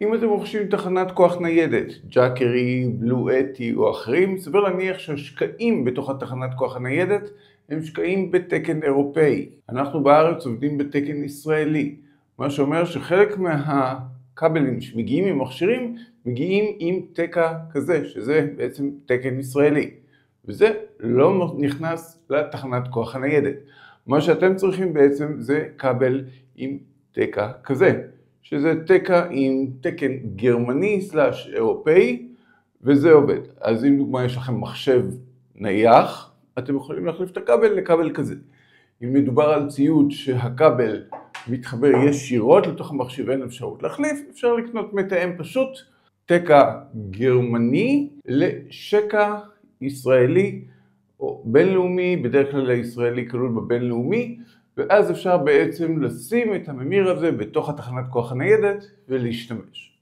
אם אתם רוכשים תחנת כוח ניידת, ג'אקרי, בלו אתי או אחרים, סביר להניח שהשקעים בתוך התחנת כוח הניידת הם שקעים בתקן אירופאי. אנחנו בארץ עובדים בתקן ישראלי, מה שאומר שחלק מהכבלים שמגיעים עם מכשירים מגיעים עם תקע כזה, שזה בעצם תקן ישראלי. וזה לא נכנס לתחנת כוח הניידת. מה שאתם צריכים בעצם זה כבל עם תקע כזה, שזה תקע עם תקן גרמני/אירופאי, וזה עובד. אז אם דוגמה יש לכם מחשב נייח, אתם יכולים להחליף את הכבל לכבל כזה. אם מדובר על ציוד שהכבל מתחבר ישירות לתוך המחשב ואין אפשרות להחליף, אפשר לקנות מתאם פשוט, תקע גרמני לשקע ישראלי או בינלאומי, בדרך כלל הישראלי כלול בבינלאומי, ואז אפשר בעצם לשים את הממיר הזה בתוך התחנת כוח הניידת ולהשתמש.